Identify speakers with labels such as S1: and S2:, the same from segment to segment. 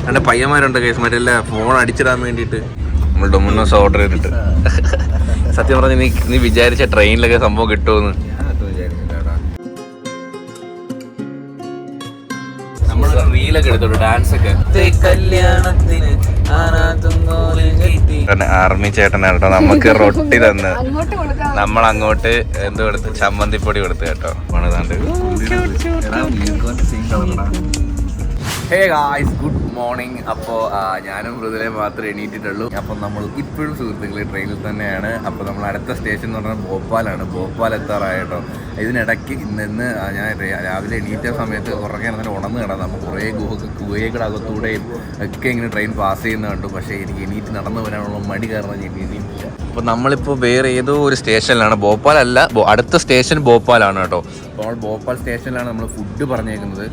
S1: രണ്ട് പയ്യന്മാരുണ്ട് കേസ് മറ്റേ ഫോൺ അടിച്ചിടാൻ വേണ്ടിയിട്ട് നമ്മൾ ഡൊമിനോസ് ഓർഡർ ചെയ്തിട്ട്. സത്യം പറഞ്ഞ നീ വിചാരിച്ച ട്രെയിനിലൊക്കെ സംഭവം കിട്ടുമെന്ന് നമ്മളൊരു റീലൊക്കെ എടുത്തോളൂ, ഡാൻസ് ഒക്കെ. ആർമി ചേട്ടനാണ് കേട്ടോ നമുക്ക് റൊട്ടി തന്ന്. നമ്മൾ അങ്ങോട്ട് എന്ത് കൊടുത്ത്, ചമ്മന്തിപ്പൊടി കൊടുത്ത് കേട്ടോ. Hey guys, good morning. അപ്പോൾ ഞാനും മൃദുലേ മാത്രമേ എണീറ്റിട്ടുള്ളൂ. അപ്പം നമ്മൾ ഇപ്പോഴും സുഹൃത്തുക്കൾ ട്രെയിനിൽ തന്നെയാണ്. അപ്പോൾ നമ്മൾ അടുത്ത സ്റ്റേഷൻ എന്ന് പറഞ്ഞാൽ ഭോപ്പാലാണ്. ഭോപ്പാൽ എത്താറായിട്ടോ. ഇതിനിടയ്ക്ക് ഇന്ന് ഞാൻ രാവിലെ എണീറ്റ സമയത്ത് ഉറങ്ങി ഇറങ്ങി ഉണർന്ന് കിടന്നു. നമ്മൾ കുറേ ഗുഹയുടെ അകത്തൂടെയും ഒക്കെ ഇങ്ങനെ ട്രെയിൻ പാസ് ചെയ്യുന്ന കണ്ടു. പക്ഷേ എനിക്ക് എണീറ്റ് നടന്നു വരാനുള്ള മടി കാരണം ഞാൻ എണീറ്റില്ല. അപ്പോൾ നമ്മളിപ്പോൾ വേറെ ഏതോ ഒരു സ്റ്റേഷനിലാണ്. ഭോപ്പാലല്ല, അടുത്ത സ്റ്റേഷൻ ഭോപ്പാലാണ് കേട്ടോ. അപ്പോൾ നമ്മൾ ഭോപ്പാൽ സ്റ്റേഷനിലാണ് നമ്മൾ ഫുഡ് പറഞ്ഞേക്കുന്നത്.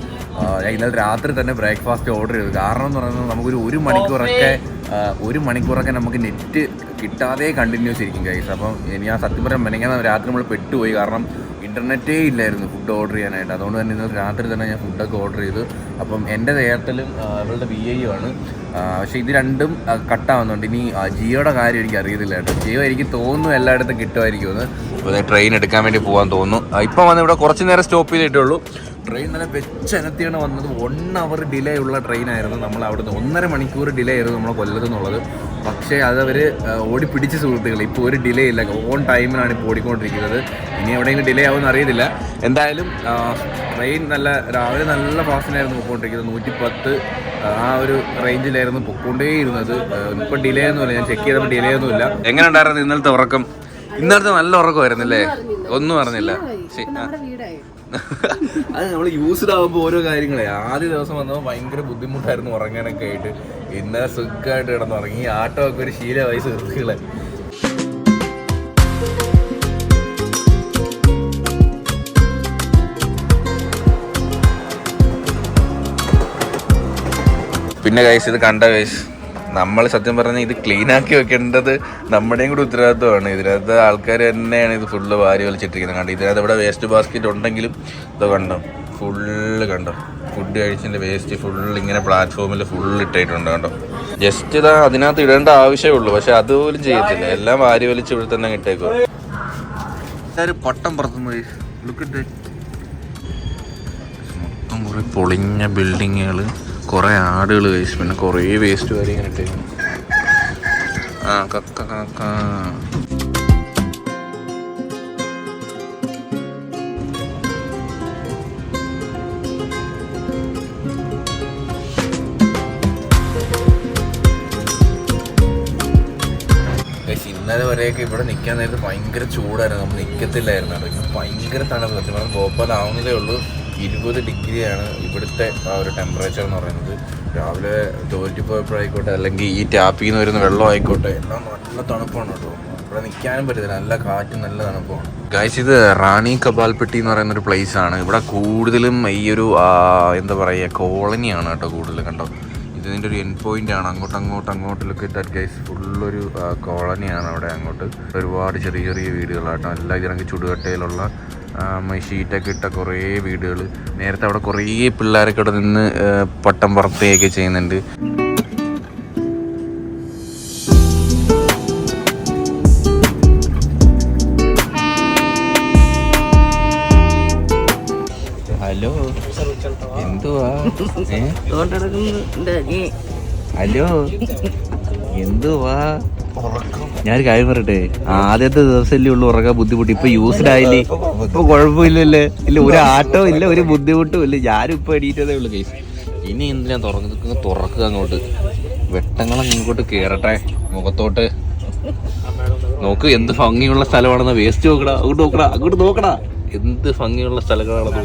S1: ഇന്നലെ രാത്രി തന്നെ ബ്രേക്ക്ഫാസ്റ്റ് ഓർഡർ ചെയ്തു. കാരണം എന്ന് പറയുന്നത് നമുക്കൊരു ഒരു മണിക്കൂറൊക്കെ നമുക്ക് നെറ്റ് കിട്ടാതെ കണ്ടിന്യൂസ് ഇരിക്കും ഗൈസ്. അപ്പം ഞാൻ സത്യം പറയാൻ മെനങ്ങാൻ രാത്രി നമ്മൾ പെട്ടുപോയി. കാരണം ഇൻ്റർനെറ്റേ ഇല്ലായിരുന്നു ഫുഡ് ഓർഡർ ചെയ്യാനായിട്ട്. അതുകൊണ്ട് തന്നെ ഇന്നലെ രാത്രി തന്നെ ഞാൻ ഫുഡൊക്കെ ഓർഡർ ചെയ്തു. അപ്പം എൻ്റെ എയർടെലും ഇവളുടെ VI ആണ്. പക്ഷേ ഇത് രണ്ടും കട്ടാവുന്നുണ്ട്. ഇനി ജിയോയുടെ കാര്യം എനിക്ക് അറിയത്തില്ല കേട്ടോ. ജിയോ എനിക്ക് തോന്നുന്നു എല്ലായിടത്തും കിട്ടുമായിരിക്കുമെന്ന്. അപ്പോൾ ട്രെയിൻ എടുക്കാൻ വേണ്ടി പോകാൻ തോന്നുന്നു. ഇപ്പം വന്ന് ഇവിടെ കുറച്ച് നേരം സ്റ്റോപ്പ് ചെയ്തിട്ടുള്ളൂ. ട്രെയിൻ നല്ല വെച്ചനത്തിയാണ് വന്നത്. 1 hour ഡിലേ ഉള്ള ട്രെയിനായിരുന്നു. നമ്മൾ അവിടുന്ന് 1.5 മണിക്കൂർ ഡിലേ ആയിരുന്നു നമ്മളെ കൊല്ലത്ത് നിന്നുള്ളത്. പക്ഷേ അതവർ ഓടിപ്പിടിച്ച് സുഹൃത്തുക്കൾ. ഇപ്പോൾ ഒരു ഡിലേ ഇല്ല, ഓൺ ടൈമിനാണ് ഇപ്പോൾ ഓടിക്കൊണ്ടിരിക്കുന്നത്. ഇനി എവിടെയെങ്കിലും ഡിലേ ആവുമെന്ന് അറിയത്തില്ല. എന്തായാലും ട്രെയിൻ രാവിലെ നല്ല ഫാസ്റ്റിനായിരുന്നു പൊയ്ക്കൊണ്ടിരിക്കുന്നത്. 110 ആ ഒരു റേഞ്ചിലായിരുന്നു പൊയ്ക്കൊണ്ടേയിരുന്നത്. ഇപ്പം ഡിലേ ഒന്നുമില്ല. ഞാൻ ചെക്ക് ചെയ്തപ്പോൾ ഡിലേ ഒന്നുമില്ല. എങ്ങനെ ഉണ്ടായിരുന്നു ഇന്നലത്തെ ഉറക്കം? ഇന്നലത്തെ നല്ല ഉറക്കമായിരുന്നല്ലേ? ഒന്നും അറിഞ്ഞില്ല. അത് നമ്മൾ യൂസ്ഡ് ആകുമ്പോൾ ഓരോ കാര്യങ്ങളെ. ആദ്യ ദിവസം വന്നപ്പോൾ ഭയങ്കര ബുദ്ധിമുട്ടായിരുന്നു ഉറങ്ങാനൊക്കെ ആയിട്ട്. ഇന്നലെ സുഖമായിട്ട് കിടന്നുറങ്ങി. ആട്ടമൊക്കെ ഒരു ശീലമായി സുഹൃത്തുക്കളെ. പിന്നെ ഗൈസ് ഇത് കണ്ട ഗൈസ്, നമ്മൾ സത്യം പറഞ്ഞാൽ ഇത് ക്ലീൻ ആക്കി വെക്കേണ്ടത് നമ്മുടെയും കൂടി ഉത്തരവാദിത്വമാണ്. ഇതിനകത്ത് ആൾക്കാർ തന്നെയാണ് ഇത് ഫുള്ള് വാരി വലിച്ചിട്ടിരിക്കുന്നത്. കണ്ടോ, ഇതിനകത്ത് ഇവിടെ വേസ്റ്റ് ബാസ്ക്കറ്റ് ഉണ്ടെങ്കിലും ഇത് കണ്ടോ ഫുള്ള് കണ്ടോ ഫുഡ് കഴിച്ചതിൻ്റെ വേസ്റ്റ് ഫുള്ള് ഇങ്ങനെ പ്ലാറ്റ്ഫോമിൽ ഫുള്ള് ഇട്ടിട്ടുണ്ട് കണ്ടോ. ജസ്റ്റ് ഇതാ അതിനകത്ത് ഇടേണ്ട ആവശ്യമേ ഉള്ളൂ. പക്ഷെ അതുപോലും ചെയ്യത്തില്ല. എല്ലാം വാരി വലിച്ച് ഇവിടെ തന്നെ ഇട്ടേക്കുക. എല്ലാവരും പട്ടം പറത്തുന്നത് മൊത്തം കുറേ പൊളിഞ്ഞ ബിൽഡിങ്ങുകൾ, കുറേ ആടുകൾ കഴിച്ചു, പിന്നെ കുറേ വേസ്റ്റ് വാരി ഇങ്ങനെ ഇട്ടേക്കുന്നു. ഇന്നലെ വരെയൊക്കെ ഇവിടെ നിൽക്കാൻ നേരത്ത് ഭയങ്കര ചൂടായിരുന്നു. നമ്മൾ നിൽക്കത്തില്ലായിരുന്നു. അതൊക്കെ ഭയങ്കര തണുപ്പ്. സത്യം പറഞ്ഞാൽ ഭോപ്പാലാവുന്നതേ ഉള്ളൂ. 20 ഡിഗ്രിയാണ് ഇവിടുത്തെ ആ ഒരു ടെമ്പറേച്ചർ എന്ന് പറയുന്നത്. രാവിലെ ജോലിക്ക് പോയപ്പോഴായിക്കോട്ടെ, അല്ലെങ്കിൽ ഈ ടാപ്പിൽ നിന്ന് വരുന്ന വെള്ളം ആയിക്കോട്ടെ, എല്ലാം നല്ല തണുപ്പാണ് കേട്ടോ. ഇവിടെ നിൽക്കാനും പറ്റത്തില്ല. നല്ല കാറ്റും നല്ല തണുപ്പാണ്. ഗൈസ്, ഇത് റാണി കബാൽപ്പെട്ടി എന്ന് പറയുന്നൊരു പ്ലേസ് ആണ്. ഇവിടെ കൂടുതലും ഈ ഒരു എന്താ പറയുക കോളനിയാണ് കേട്ടോ കൂടുതൽ. കണ്ടോ, ഇതിൻ്റെ ഒരു എൻഡ് പോയിന്റ് ആണ്. അങ്ങോട്ട് ലുക്ക് അറ്റ് ദാറ്റ് ഗൈസ്. ഫുള്ളൊരു കോളനിയാണ് അവിടെ. അങ്ങോട്ട് ഒരുപാട് ചെറിയ ചെറിയ വീടുകളാട്ടോ. എല്ലാം ഇതിനൊക്കെ ചുടുകട്ടയിലുള്ള ഷീറ്റൊക്കെ ഇട്ട കുറേ വീടുകൾ. നേരത്തെ അവിടെ കുറേ പിള്ളേരൊക്കെ ഇവിടെ നിന്ന് പട്ടം പറത്തുകയൊക്കെ ചെയ്യുന്നുണ്ട്. ഹലോ, എന്തുവാ? ഹലോ, എന്തുവാ? ഞാനൊരു കാര്യം പറയട്ടെ, ആദ്യത്തെ ദിവസമല്ലേ ഉള്ളു ഉറങ്ങാൻ ബുദ്ധിമുട്ട്. ഇപ്പൊ യൂസ്ഡ് ആയില്ലേ, ഇപ്പൊ കുഴപ്പമില്ലല്ലേ? ഇല്ല, ഒരു ആട്ടവും ഇല്ല, ഒരു ബുദ്ധിമുട്ടും ഇല്ല. ഞാനും ഇപ്പൊ എണീറ്റതേ ഉള്ളു കേസ്. ഇനി എന്തിനാ തുറക്കുക അങ്ങോട്ട്? വെട്ടങ്ങളെ ഇങ്ങോട്ട് കേറട്ടെ മുഖത്തോട്ട്. നോക്ക് എന്ത് ഭംഗിയുള്ള സ്ഥലമാണെന്ന്. വേസ്റ്റ് നോക്കടാ, അങ്ങോട്ട് നോക്കടാ. എന്ത് ഭംഗിയുള്ള സ്ഥലങ്ങളാണത്.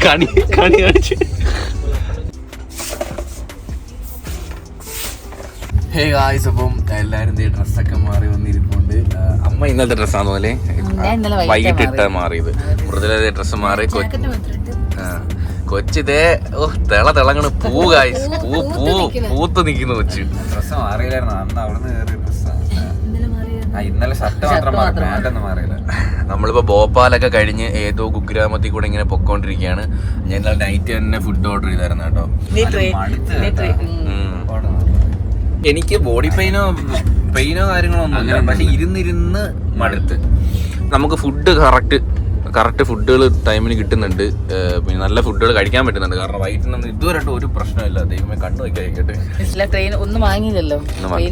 S1: കണി കാണിച്ച്. ഹേ ഗായ്സ്, അപ്പം എല്ലാവരും ഡ്രസ്സൊക്കെ മാറി വന്നിരിപ്പുണ്ട്. അമ്മ ഇന്നത്തെ ഡ്രസ്സാന്ന് പോലെ വൈകിട്ട് ഇട്ടാ മാറിയത്. മൃദുലേ ഡ്രസ്സ് മാറി. കൊച്ചിതേ തിളങ്ങണ് പൂ ഗായ്സ്. പൂത്ത് നിൽക്കുന്നു കൊച്ച്. ഡ്രസ്സ് മാറിയില്ലായിരുന്നു. അന്ന് അവിടെ നിന്ന് കയറിയ ഡ്രസ്സാണ്. ഇന്നലെ ഷർട്ട് മാത്രം മാറിയില്ല. നമ്മളിപ്പോ ഭോപ്പാലൊക്കെ കഴിഞ്ഞ് ഏതോ കുഗ്രാമത്തിൽ കൂടെ ഇങ്ങനെ പൊക്കോണ്ടിരിക്കുകയാണ്. ഞാൻ ഇന്നലെ നൈറ്റ് തന്നെ ഫുഡ് ഓർഡർ ചെയ്തായിരുന്നു കേട്ടോ. എനിക്ക് ബോഡി പെയിനോ കാര്യങ്ങളോ ഒന്നുമില്ല, പക്ഷെ ഇരുന്നിരുന്ന് മടുത്ത്. നമുക്ക് ഫുഡ് കറക്റ്റ് ഫുഡുകൾ ടൈമിന് കിട്ടുന്നുണ്ട്. പിന്നെ നല്ല ഫുഡുകൾ കഴിക്കാൻ പറ്റുന്നുണ്ട്. കാരണം വൈകിട്ട് നമ്മൾ ഇതുവരെ ഒരു പ്രശ്നമില്ല. ദൈവമേ കണ്ടു വയ്ക്കായിക്കട്ടെ.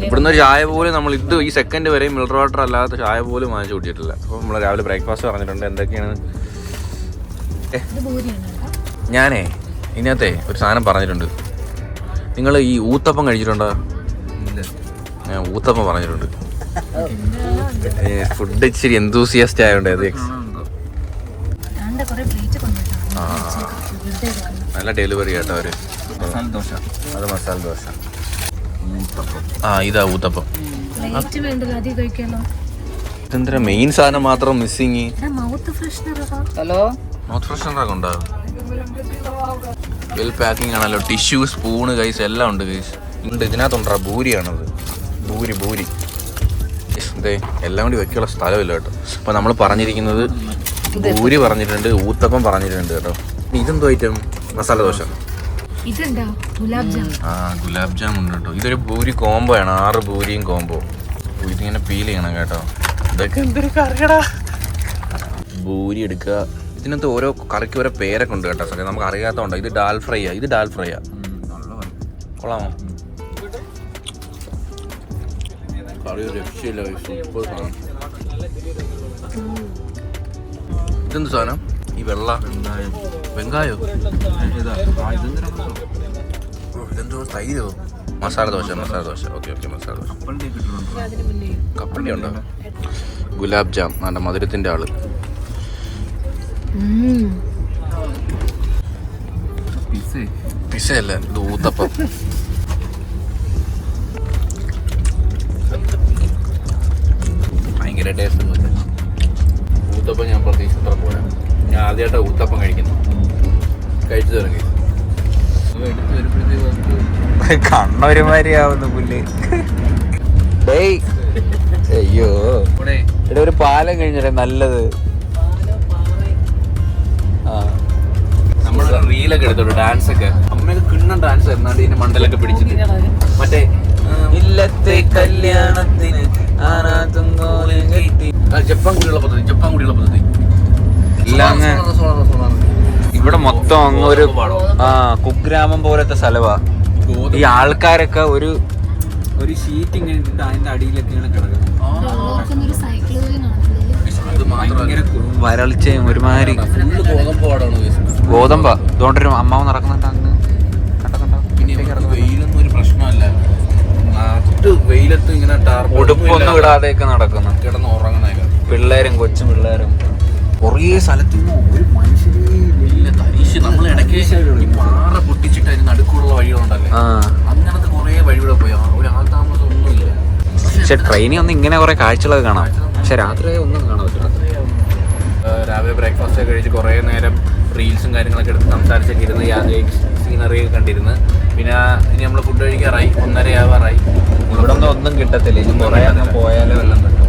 S1: ഇവിടുന്ന് ഒരു ചായ പോലും നമ്മൾ ഈ സെക്കൻഡ് വരെ മിനറൽ വാട്ടർ അല്ലാത്ത ചായ പോലും വാങ്ങിച്ചു കുടിച്ചിട്ടില്ല. അപ്പോൾ നമ്മൾ രാവിലെ ബ്രേക്ക്ഫാസ്റ്റ് പറഞ്ഞിട്ടുണ്ട്. എന്തൊക്കെയാണ് ഞാനേ ഇതിനകത്തെ ഒരു സാധനം പറഞ്ഞിട്ടുണ്ട്. നിങ്ങൾ ഈ ഊത്തപ്പം കഴിച്ചിട്ടുണ്ടോ? ഞാൻ ഊത്തപ്പം പറഞ്ഞിട്ടുണ്ട്. ഫുഡ് ഇച്ചിരി എന്തൂസിയാസ്റ്റ് ആയതുകൊണ്ട് അത് നല്ല ഡെലിവറി കേട്ടോ അവര്. അത് മസാല ദോശ. ഇതാ ഊത്തപ്പം. ഇതെന്താ മെയിൻ സാധനം മാത്രം മിസ്സിങ്. മൗത്ത് ഫ്രഷ്നറൊക്കെ ഉണ്ടോ? വെൽ പാക്കിംഗ് ആണല്ലോ. ടിഷ്യൂ, സ്പൂണ്, കൈസ് എല്ലാം ഉണ്ട്. കൈസ് ഉണ്ട്. ഇതിനകത്തുണ്ടാ ഭൂരിയാണത്. ഭൂരി അതെ, എല്ലാം കൂടി വെക്കാനുള്ള സ്ഥലമില്ല കേട്ടോ. അപ്പൊ നമ്മൾ പറഞ്ഞിരിക്കുന്നത് ഭൂരി പറഞ്ഞിട്ടുണ്ട്, ഊത്തപ്പം പറഞ്ഞിട്ടുണ്ട് കേട്ടോ. ഇതെന്തോ ഐറ്റം? മസാല ദോശ. ഗുലാബ് ജാം ഉണ്ട് കേട്ടോ. ഇതൊരു ഭൂരി കോംബോ ആണ്. 6 ഭൂരിയും കോംബോ. ഇതിങ്ങനെ പീൽ ചെയ്യണം കേട്ടോ. ഇതൊക്കെ എന്തൊരു കറിയടാ. ഭൂരി എടുക്കുക. ഇതിനകത്ത് ഓരോ കറിക്ക് ഓരോ പേരൊക്കെ ഉണ്ട് കേട്ടോ. സത്യം നമുക്ക് അറിയാത്തതുണ്ടോ? ഇത് ഡാൽ ഫ്രൈയാ. കൊള്ളാമോ? കറി രക്ഷയില്ല. സൂപ്പർ സാധനം. ഇതെന്ത് സാധനം? ഈ വെള്ള വെങ്കായോ? ഇതെന്തോ തൈരോ? മസാല ദോശ. ഓക്കെ മസാല ദോശ. കപ്പലി ഉണ്ടോ? ഗുലാബ് ജാം. നല്ല മധുരത്തിന്റെ ആള്. പിസയല്ല, ഇത് ഊത്തപ്പം. ഭയങ്കര ടേസ്റ്റ്. ഊത്തപ്പം ഞാൻ പ്രതീക്ഷിച്ചത്ര പോരാ. ഞാൻ ആദ്യമായിട്ടാണ് ഊത്തപ്പം കഴിക്കുന്നത്. കഴിച്ചു തുടങ്ങി.
S2: കണ്ണൊരുമാരിയാവുന്നു പുല്ല്. അയ്യോ, ഇവിടെ ഒരു പാലം കഴിഞ്ഞിട്ടേ നല്ലത്.
S1: നമ്മൾ റീലൊക്കെ എടുത്തോളൂ. ഡാൻസ് ഒക്കെ അമ്മയൊക്കെ കിണ്ണം ഡാൻസ് ആയിരുന്നു. ഇതിന്റെ മണ്ടലൊക്കെ പിടിച്ചിട്ട് മറ്റേ ഇല്ലത്തെ കല്യാണത്തിന് ജപ്പാൻ കൂടിയുള്ള പദ്ധതി
S2: എല്ലാം ഇവിടെ മൊത്തം അങ്ങ് ഒരു കുഗ്രാമം പോലത്തെ സ്ഥലവാ. ഈ ആൾക്കാരൊക്കെ ഒരു ഷീറ്റ് ഇങ്ങനെ ഇട്ടിട്ട് അതിന്റെ അടിയിലൊക്കെയാണ് കിടക്കുന്നത്. വരൾച്ചയും ഒരുമാതിരി ഗോതമ്പാ. ഇതുകൊണ്ടൊരു അമ്മാവ് നടക്കുന്നുണ്ട് അങ്ങ്.
S1: വെയിലൊന്നും ഒരു പ്രശ്നമല്ല. വെയിലത്ത് ഇങ്ങനെ
S2: ഉടുപ്പൊന്നും ഇടാതെയൊക്കെ നടക്കുന്നു.
S1: കിടന്ന് ഉറങ്ങുന്നേക്കാം.
S2: പിള്ളേരും കൊച്ചു പിള്ളേരും
S1: കുറേ സ്ഥലത്ത് ഒരു മനുഷ്യരെ വലിയ തരീശ്. നമ്മൾ ഇടയ്ക്ക് ഈ പാറ പൊട്ടിച്ചിട്ട് അതിന് നടുക്കുള്ള വഴികളുണ്ടല്ലേ, അങ്ങനത്തെ കുറേ വഴികൂടെ പോയി. ഒരു ആൾതാമസം ഒന്നുമില്ല.
S2: പക്ഷെ ട്രെയിനിൽ ഒന്ന് ഇങ്ങനെ കുറെ കാഴ്ചകളൊക്കെ കാണാം. പക്ഷെ രാത്രി ഒന്നും കാണാൻ പറ്റില്ല.
S1: രാവിലെ ബ്രേക്ക്ഫാസ്റ്റ് ഒക്കെ കഴിച്ച് കുറേ നേരം റീൽസും കാര്യങ്ങളൊക്കെ എടുത്ത് സംസാരിച്ചൊക്കെ ഇരുന്ന് സീനറി ഒക്കെ കണ്ടിരുന്ന്. പിന്നെ ഇനി നമ്മൾ ഫുഡ് കഴിക്കാറായി. 1:30 ആവാറായി.
S2: ഇവിടെ ഒന്നും കിട്ടത്തില്ല. ഇനി കുറേ പോയാലേ വല്ലതും കിട്ടും.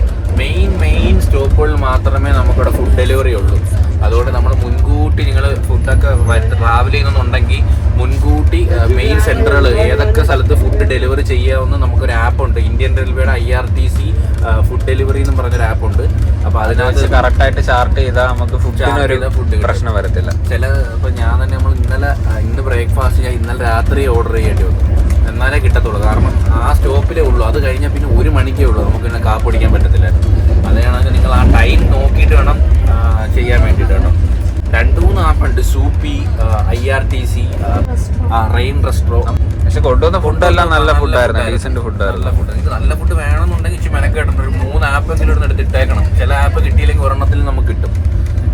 S1: മെയിൻ സ്റ്റോപ്പുകളിൽ മാത്രമേ നമുക്കിവിടെ ഫുഡ് ഡെലിവറി ഉള്ളൂ. അതുകൊണ്ട് നമ്മൾ മുൻകൂട്ടി നിങ്ങൾ ഫുഡൊക്കെ ട്രാവൽ ചെയ്യുന്നുണ്ടെങ്കിൽ മുൻകൂട്ടി മെയിൻ സെൻറ്ററുകൾ ഏതൊക്കെ സ്ഥലത്ത് ഫുഡ് ഡെലിവറി ചെയ്യാമെന്ന് നമുക്കൊരു ആപ്പുണ്ട്. ഇന്ത്യൻ റെയിൽവേയുടെ IRTC ഫുഡ് ഡെലിവറി എന്ന് പറഞ്ഞൊരു ആപ്പുണ്ട്. അപ്പോൾ അതിനകത്ത്
S2: കറക്റ്റായിട്ട് ചാർട്ട് ചെയ്താൽ നമുക്ക് ഫുഡ് പ്രശ്നം വരത്തില്ല.
S1: ഇപ്പോൾ ഞാൻ തന്നെ ഇന്ന് ബ്രേക്ക്ഫാസ്റ്റ് ഞാൻ ഇന്നലെ രാത്രി ഓർഡർ ചെയ്യേണ്ടി വന്നു. എന്നാലേ കിട്ടത്തുള്ളൂ. കാരണം ആ സ്റ്റോപ്പിലേ ഉള്ളൂ. അത് കഴിഞ്ഞാൽ പിന്നെ 1 മണിക്കേ ഉള്ളൂ. നമുക്ക് പിന്നെ കാപ്പ് പിടിക്കാൻ പറ്റത്തില്ല. അതാണെങ്കിൽ നിങ്ങൾ ആ ടൈം നോക്കിയിട്ട് വേണം ചെയ്യാൻ വേണ്ടിയിട്ട് കേട്ടോ. 2-3 ആപ്പുണ്ട്. സൂപ്പി, IRTC, റെയിൻ റെസ്ട്രോ.
S2: പക്ഷെ കൊണ്ടുവന്ന ഫുഡെല്ലാം നല്ല ഫുഡായിരുന്നു. ഡീസന്റ് ഫുഡായിരുന്നു.
S1: ഇത് നല്ല ഫുഡ് വേണമെന്നുണ്ടെങ്കിൽ ഇച്ചിരി മെനക്കേട്ടുണ്ട്. ഒരു 3 ആപ്പെങ്കിലും ഇവിടെ എടുത്തിട്ടേക്കണം. ചില ആപ്പ് കിട്ടിയില്ലെങ്കിൽ ഒരെണ്ണത്തിൽ നമുക്ക് കിട്ടും.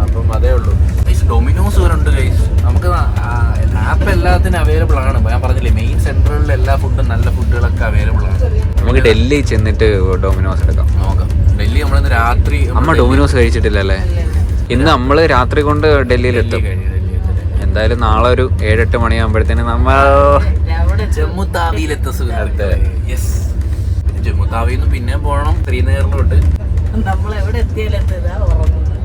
S1: അപ്പം അതേ ഉള്ളൂ. ഡൊമിനോസ് വരെ ഉണ്ട് ഗൈസ്. നമുക്ക് ആപ്പ് എല്ലാത്തിനും അവൈലബിൾ ആണ്. ഞാൻ പറഞ്ഞില്ലേ, മെയിൻ സെൻറ്ററുകളിൽ എല്ലാ ഫുഡും നല്ല ഫുഡുകളൊക്കെ അവൈലബിൾ ആണ്.
S2: നമുക്ക് ഡൽഹി ചെന്നിട്ട് ഡൊമിനോസ് എടുക്കാം.
S1: നോക്കാം. ഡൽഹി നമ്മളിന്ന് രാത്രി
S2: അമ്മ ഡൊമിനോസ് കഴിച്ചിട്ടില്ലല്ലേ? ഇന്ന് നമ്മള് രാത്രി കൊണ്ട് ഡൽഹിയിലെത്തും. എന്തായാലും നാളെ ഒരു 7-8 മണിയാകുമ്പോഴത്തേന് നമ്മൾ
S1: ജമ്മു താവിയിലെത്തും. ജമ്മുത്താവിൽ നിന്ന് പിന്നെ പോകണം ശ്രീനഗറിലോട്ട്.
S3: നമ്മളെവിടെ എത്തിയാലെന്താ ഉറങ്ങുന്നത്.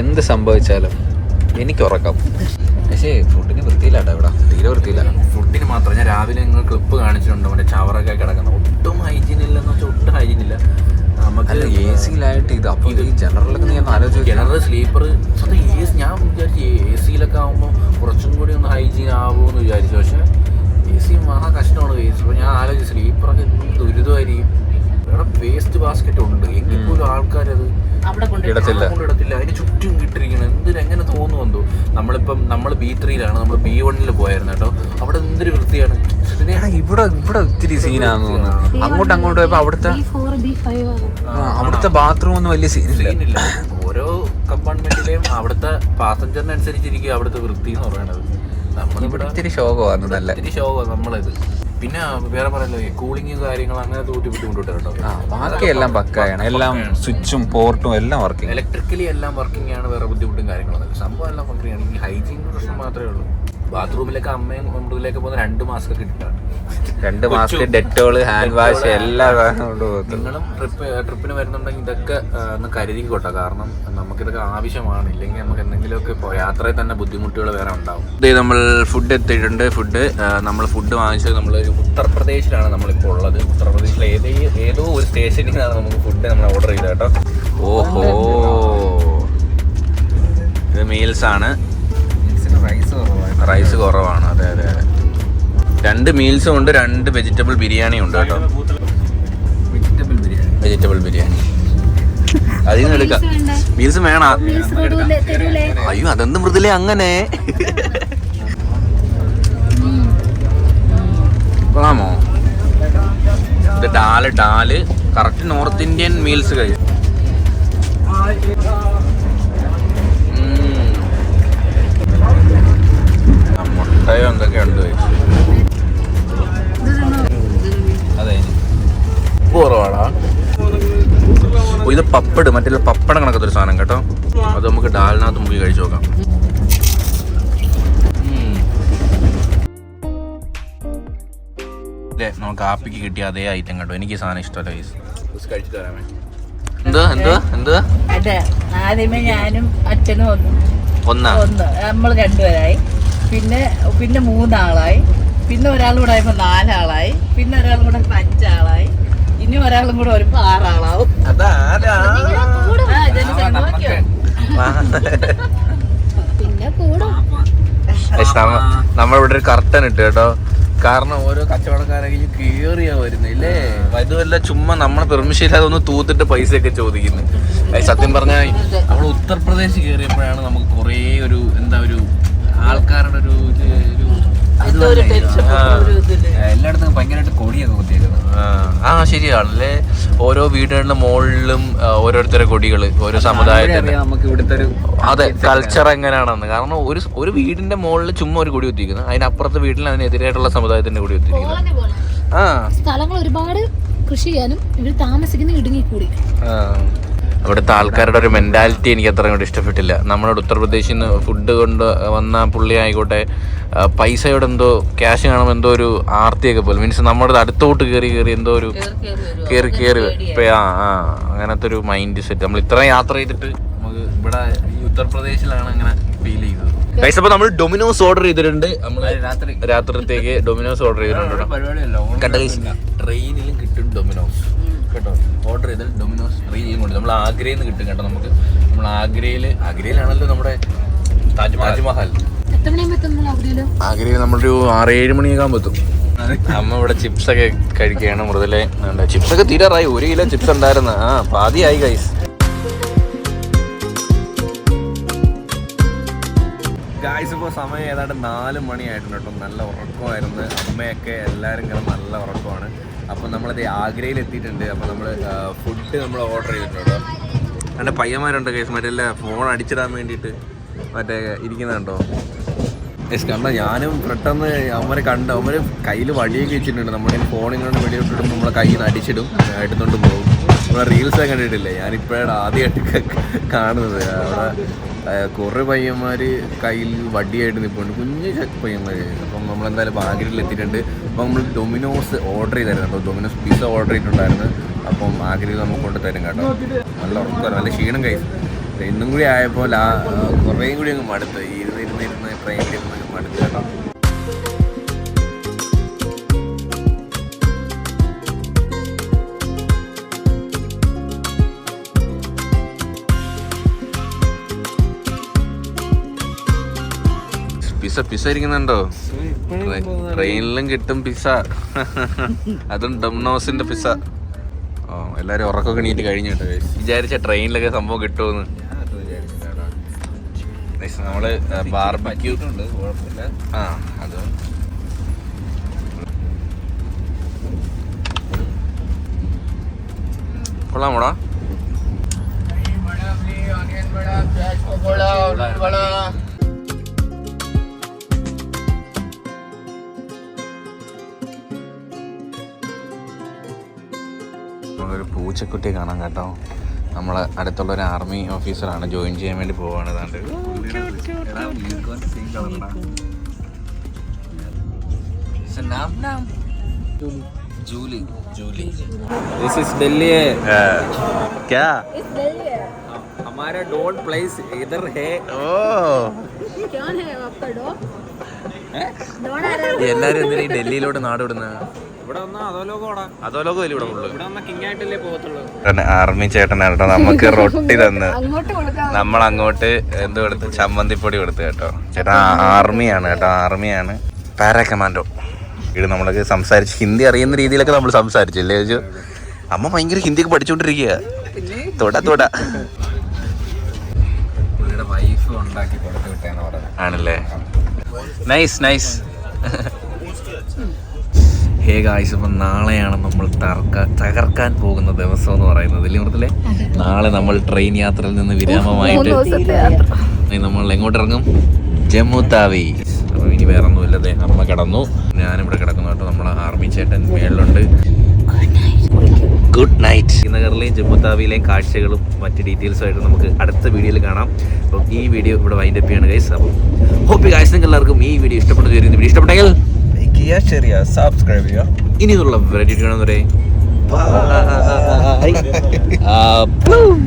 S2: എന്ത് സംഭവിച്ചാലും എനിക്ക് ഉറക്കം. പക്ഷേ ഫുഡിന് വൃത്തിയില്ലാട്ടോ ഇവിടെ, തീരെ വൃത്തിയില്ല.
S1: ഫുഡിന് മാത്രം ഞാൻ രാവിലെ നിങ്ങൾ ക്ലിപ്പ് കാണിച്ചിട്ടുണ്ട്, മറ്റേ ചവറൊക്കെ കിടക്കുന്നത്. ഒട്ടും ഹൈജീൻ ഇല്ലെന്ന് വെച്ചാൽ ഒട്ടും ഹൈജീൻ ഇല്ല. നമുക്ക്
S2: എ സിയിലായിട്ട് ഇത് അപ്പോൾ ഈ ജനറലൊക്കെ ഞാൻ ആലോചിച്ചു.
S1: ജനറൽ സ്ലീപ്പർ ഞാൻ വിചാരിച്ചു എ സിയിലൊക്കെ ആകുമ്പോൾ കുറച്ചും കൂടി ഒന്ന് ഹൈജീൻ ആവുമെന്ന് വിചാരിച്ചു. പക്ഷേ എ സി മഹാ കഷ്ടമാണ് കേസ്. അപ്പോൾ ഞാൻ ആലോചിച്ചു സ്ലീപ്പറൊക്കെ ദുരിതമായിരിക്കും. ഇവിടെ വേസ്റ്റ് ബാസ്ക്കറ്റ് ഉണ്ട്, എങ്കിൽ പോലും ആൾക്കാരത്
S2: ഇടത്തില്ല.
S1: അതിന് ചുറ്റും കിട്ടിരിക്കണം. എങ്ങനെ തോന്നുമെന്തോ. നമ്മൾ B3-ലാണ്, നമ്മൾ B1-ൽ പോയായിരുന്നു കേട്ടോ. അവിടെ എന്തൊരു വൃത്തിയാണ്.
S2: ഇവിടെ ഒത്തിരി സീനാന്ന് തോന്നുന്നു. അങ്ങോട്ട് പോയപ്പോ അവിടുത്തെ ബാത്റൂം ഒന്നും വലിയ സീനില്ല.
S1: ഓരോ കമ്പാർട്ട്മെന്റിലെയും അവിടുത്തെ പാസഞ്ചറിനനുസരിച്ചിരിക്കും അവിടുത്തെ വൃത്തി എന്ന് പറയുന്നത്. നമ്മളിവിടെ
S2: ഇത്തിരി ശോകമാണ്, നല്ല
S1: ഇത്തിരി ശോകം നമ്മളത്. പിന്നെ വേറെ പറയല്ലോ കൂളിങ് കാര്യങ്ങൾ അങ്ങനെ തൂട്ടി ബുദ്ധിമുട്ടുണ്ടോ.
S2: ബാക്കിയെല്ലാം പക്കായാണ്, എല്ലാം സ്വിച്ചും പോർട്ടും എല്ലാം വർക്കിംഗ്.
S1: ഇലക്ട്രിക്കലി എല്ലാം വർക്കിംഗ് ആണ്, വേറെ ബുദ്ധിമുട്ടും കാര്യങ്ങളൊന്നും. സംഭവം എല്ലാം വർക്കിംഗ് ആണ്. ഈ ഹൈജീൻ പ്രശ്നം മാത്രമേ ഉള്ളൂ. ബാത്റൂമിലൊക്കെ അമ്മയും മൃദുലേക്ക് പോകുന്ന 2 മാസ്ക് കിട്ടാണ്.
S2: 2 മാസ്ക്, ഡെറ്റോള്, ഹാൻഡ് വാഷ് എല്ലാം.
S1: നിങ്ങളും ട്രിപ്പിന് വരുന്നുണ്ടെങ്കിൽ ഇതൊക്കെ ഒന്ന് കരുതിക്കോട്ടെ. കാരണം നമുക്കിതൊക്കെ ആവശ്യമാണ്. ഇല്ലെങ്കിൽ നമുക്ക് എന്തെങ്കിലുമൊക്കെ യാത്രയിൽ തന്നെ ബുദ്ധിമുട്ടുകൾ വേറെ ഉണ്ടാവും. ഇത് നമ്മൾ ഫുഡ് എത്തിയിട്ടുണ്ട്. നമ്മൾ ഫുഡ് വാങ്ങിച്ചത് നമ്മളൊരു ഉത്തർപ്രദേശിലാണ് നമ്മളിപ്പോൾ ഉള്ളത്. ഉത്തർപ്രദേശിലെ ഏതോ ഒരു സ്റ്റേഷനിൽ നിന്നാണ് നമുക്ക് ഫുഡ് നമ്മൾ ഓർഡർ ചെയ്തത് കേട്ടോ. ഓഹോ, ഇത് മീൽസ് ആണ്. റൈസ് കുറവാണ്. അതെ 2 മീൽസും ഉണ്ട്, 2 വെജിറ്റബിൾ ബിരിയാണിയും ഉണ്ട് കേട്ടോ. വെജിറ്റബിൾ ബിരിയാണി അതിൽ നിന്ന് എടുക്കാം. മീൽസ് വേണ? അയ്യോ, അതെന്ത് മൃദുലേ അങ്ങനെ. കൊള്ളാമോ? ഇത് dal correct north Indian meals കഴിയും. മുട്ടയോ എന്തൊക്കെയുണ്ട്. അതെ, ഉപ്പ് കുറവാടാ. ഇത് പപ്പട്, മറ്റേ പപ്പടം കണക്കത്തൊരു സാധനം കേട്ടോ. അത് നമുക്ക് ഡാലിനകത്ത് മുക്കി കഴിച്ചു നോക്കാം. നമുക്ക് കാപ്പിക്ക് കിട്ടിയ അതേ ഐറ്റം കേട്ടോ. എനിക്ക് ഈ സാധനം ഇഷ്ടമല്ല. കഴിച്ചു തരാമേ. എന്താ
S3: ആദ്യമേ ഞാനും അച്ഛനും
S1: ഒന്ന്
S3: നമ്മൾ 2 പേരായി. പിന്നെ 3 ആളായി. പിന്നെ ഒരാളും കൂടെ ആയപ്പോ 4 ആളായി. പിന്നെ ഒരാളും കൂടെ 5 ആളായി. ഇനി ഒരാളും കൂടെ വരുമ്പോ 6 ആളാവും.
S1: നമ്മളിവിടെ ഒരു കർട്ടൻ ഇട്ട് കേട്ടോ. കാരണം ഓരോ കച്ചവടക്കാരൊക്കെ കേറിയാ വരുന്നില്ലേ. ഇതുമല്ല ചുമ്മാ നമ്മളെ പെർമിഷൻ ഇല്ലാതെ ഒന്ന് തൂത്തിട്ട് പൈസയൊക്കെ ചോദിക്കുന്നു. സത്യം പറഞ്ഞാൽ നമ്മൾ ഉത്തർപ്രദേശ് കയറിയപ്പോഴാണ് നമുക്ക് കുറേ ഒരു ആൾക്കാരുടെ ഒരു എല്ലായിടത്തും ഭയങ്കരമായിട്ട് കൊടിയൊക്കെ കുത്തിയേക്കുന്നത്. ശരിയാണല്ലേ. ഓരോ വീടുകളുടെ മുകളിലും ഓരോരുത്തരുടെ കൊടികൾ, ഓരോ സമുദായത്തിന്റെ.
S2: നമുക്ക് ഇവിടുത്തെ
S1: അതെ, കൾച്ചർ എങ്ങനെയാണെന്ന്. കാരണം ഒരു വീടിന്റെ മുകളിൽ ചുമ്മാ ഒരു കൊടി കുത്തിയിരിക്കുന്നത്, അതിനപ്പുറത്തെ വീട്ടിൽ അതിനെതിരായിട്ടുള്ള സമുദായത്തിന്റെ കൊടി കുത്തിയിരിക്കുന്നത്.
S4: സ്ഥലങ്ങൾ ഒരുപാട് കൃഷി ചെയ്യാനും ഇവർ താമസിക്കുന്ന ഇടുങ്ങിക്കൂടി.
S1: അവിടുത്തെ ആൾക്കാരുടെ ഒരു മെന്റാലിറ്റി എനിക്ക് അത്ര കൂടി ഇഷ്ടപ്പെട്ടില്ല. നമ്മുടെ ഉത്തർപ്രദേശിൽ നിന്ന് ഫുഡ് കൊണ്ട് വന്ന പുള്ളി ആയിക്കോട്ടെ, പൈസയോടെ എന്തോ ക്യാഷ് കാണുമ്പോൾ എന്തോ ഒരു ആർത്തിയൊക്കെ പോലെ. മീൻസ് നമ്മുടെ അടുത്തോട്ട് കയറി എന്തോ ഒരു കയറി അങ്ങനത്തെ ഒരു മൈൻഡ് സെറ്റ്. നമ്മൾ ഇത്രയും യാത്ര ചെയ്തിട്ട് നമുക്ക് ഇവിടെ ഈ ഉത്തർപ്രദേശിലാണ് അങ്ങനെ ഫീൽ ചെയ്തത്. ഗൈസ്, അപ്പോൾ നമ്മൾ ഡൊമിനോസ് ഓർഡർ ചെയ്തിട്ടുണ്ട്. നമ്മൾ രാത്രിത്തേക്ക് ഡൊമിനോസ് ഓർഡർ ചെയ്തിട്ടുണ്ട്. ട്രെയിനിലും കിട്ടും ഡൊമിനോസ് കേട്ടോ. ഓർഡർ ചെയ്താൽ ഡൊമിനോസ് ട്രെയിനിലും കൊണ്ട് നമ്മൾ ആഗ്രയിൽ നിന്ന് കിട്ടും കേട്ടോ. നമ്മൾ ആഗ്രയിലാണല്ലോ നമ്മുടെ താജ്മഹൽ. ആഗ്രയിൽ നമ്മളൊരു 6-7 മണിയൊക്കെ ആകുമ്പോൾ എത്തും. അമ്മ ഇവിടെ ചിപ്സ് ഒക്കെ കഴിക്കുകയാണ്. മൃദുലെ ചിപ്സ് ഒക്കെ തീരാറായി. 1 കിലോ ചിപ്സ് ഉണ്ടായിരുന്നു. പാതിയായി ഗൈസ്. ഇപ്പോൾ സമയം ഏതാണ്ട് 4 മണിയായിട്ടുണ്ട് കേട്ടോ. നല്ല ഉറക്കമായിരുന്നു. അമ്മയൊക്കെ എല്ലാവരും കിടന്ന് നല്ല ഉറക്കമാണ്. അപ്പോൾ നമ്മളത് ആഗ്രയിൽ എത്തിയിട്ടുണ്ട്. അപ്പോൾ നമ്മൾ ഫുഡ് നമ്മൾ ഓർഡർ ചെയ്തിട്ടുണ്ട് കേട്ടോ. എൻ്റെ പയ്യന്മാരുണ്ട് കേസ്, മറ്റേ ഫോൺ അടിച്ചിടാൻ വേണ്ടിയിട്ട് മറ്റേ ഇരിക്കുന്നുണ്ടോ. കാരണം ഞാനും പെട്ടെന്ന് അവരെ അവര് കയ്യിൽ വടിയൊക്കെ വെച്ചിട്ടുണ്ട്. നമ്മുടെ ഫോണിങ്ങനെ വെടിയിട്ടിടും, നമ്മളെ കയ്യിൽ നിന്ന് അടിച്ചിടും, എടുത്തോണ്ട് പോകും. നമ്മളെ റീൽസൊക്കെ കണ്ടിട്ടില്ലേ? ഞാനിപ്പോഴാണ് ആദ്യമായിട്ട് കാണുന്നത്. അവിടെ കുറേ പയ്യന്മാർ കയ്യിൽ വടിയായിട്ട് നിൽപ്പുണ്ട്, കുഞ്ഞു പയ്യന്മാർ. അപ്പം നമ്മളെന്തായാലും ആഗ്രയിൽ എത്തിയിട്ടുണ്ട്. അപ്പോൾ നമ്മൾ ഡൊമിനോസ് ഓർഡർ ചെയ്തായിരുന്നു കേട്ടോ, ഡൊമിനോസ് പിസ്സ ഓർഡർ ചെയ്തിട്ടുണ്ടായിരുന്നു. അപ്പം ആഗ്രയിൽ നമുക്ക് കൊണ്ട് തരും കേട്ടോ. നല്ല ഉറക്കമാണ്, നല്ല ക്ഷീണം കഴിച്ചു. ഇന്നും കൂടി ആയപ്പോൾ കുറേയും കൂടി അങ്ങ് മടുത്ത്, ഇരുന്ന് ട്രെയിനിലിരുന്ന് മടുത്ത് കേട്ടോ. പിസ്സ ഇരിക്കുന്നുണ്ടോ? ട്രെയിനിലും കിട്ടും പിസ്സ, അതും ഡൊമിനോസിന്റെ പിസ്സ. ഓ, എല്ലാരും ഉറക്കമൊക്കെ എണീറ്റ് കഴിഞ്ഞിട്ട് വിചാരിച്ച ട്രെയിനിലൊക്കെ സംഭവം കിട്ടുമെന്ന്. നമ്മള് ബാർബക്യൂ ഉണ്ട്, കുഴപ്പമില്ല. ആ, അത് കൊള്ളാമോടാ. നമ്മളൊരു പൂച്ചക്കുട്ടിയെ കാണാം കേട്ടോ. നമ്മളെ അടുത്തുള്ള ഒരു ആർമി ഓഫീസറാണ്, ജോയിൻ ചെയ്യാൻ വേണ്ടി പോവാണ്. ജൂലി. This is Delhi है. क्या? हमारा डॉग प्लेस इधर है.
S4: कौन है आपका डॉग?
S1: എല്ലാരും എന്തിനാ ഈ ഡൽഹിയിലോട്ട് നാട് വിടുന്നത്? ആർമി ചേട്ടനാട്ടോ നമുക്ക് റൊട്ടി തന്ന്. നമ്മളങ്ങോട്ട് എന്ത് കൊടുത്ത്? ചമ്മന്തിപ്പൊടി കൊടുത്ത് കേട്ടോ. ചേട്ടാ ആർമിയാണ് കേട്ടോ, ആർമിയാണ്, പാരാ കമാൻഡോ. ഇത് നമ്മളൊക്കെ സംസാരിച്ച് ഹിന്ദി അറിയുന്ന രീതിയിലൊക്കെ നമ്മൾ സംസാരിച്ചില്ലേ ചോദിച്ചു. അമ്മ ഭയങ്കര ഹിന്ദിയൊക്കെ പഠിച്ചോണ്ടിരിക്കുക. തൊട പുള്ളിയുടെ വൈഫ് ഉണ്ടാക്കി കൊടുത്തു വിട്ടേന്ന് പറഞ്ഞു. ആണല്ലേ, നൈസ്. ഹേ ഗായ്സ്, അപ്പം നാളെയാണ് നമ്മൾ തകർക്കാൻ പോകുന്ന ദിവസം എന്ന് പറയുന്നത്. ഇല്ലേ? നാളെ നമ്മൾ ട്രെയിൻ യാത്രയിൽ നിന്ന് വിരാമമായിട്ട് നമ്മൾ എങ്ങോട്ട് ഇറങ്ങും? ജമ്മു താവി. അപ്പോൾ ഇനി വേറെ ഒന്നുമില്ല, അമ്മ കിടന്നു, ഞാനിവിടെ കിടക്കുന്നു കേട്ടോ. നമ്മളെ ആർമി ചേട്ടൻ മേളിലുണ്ട്. Good night. ശ്രീനഗറിലെയും ജമ്മു താവിയിലെയും കാഴ്ചകളും മറ്റ് ഡീറ്റെയിൽസും ആയിട്ട് നമുക്ക് അടുത്ത വീഡിയോയിൽ കാണാം. അപ്പം ഈ വീഡിയോ ഇവിടെ വൈൻഡപ്പ് ചെയ്യാണ് ഗൈസ്. അപ്പം ഹോപ്പ് ഗൈസ് നിങ്ങൾക്ക് എല്ലാവർക്കും ഈ വീഡിയോ ഇഷ്ടപ്പെട്ടു. വീഡിയോ ഇഷ്ടപ്പെട്ടെങ്കിൽ സബ്സ്ക്രൈബ് ചെയ്യുക. ഇനിയുള്ള വെറൈറ്റി കാണുന്നവരെ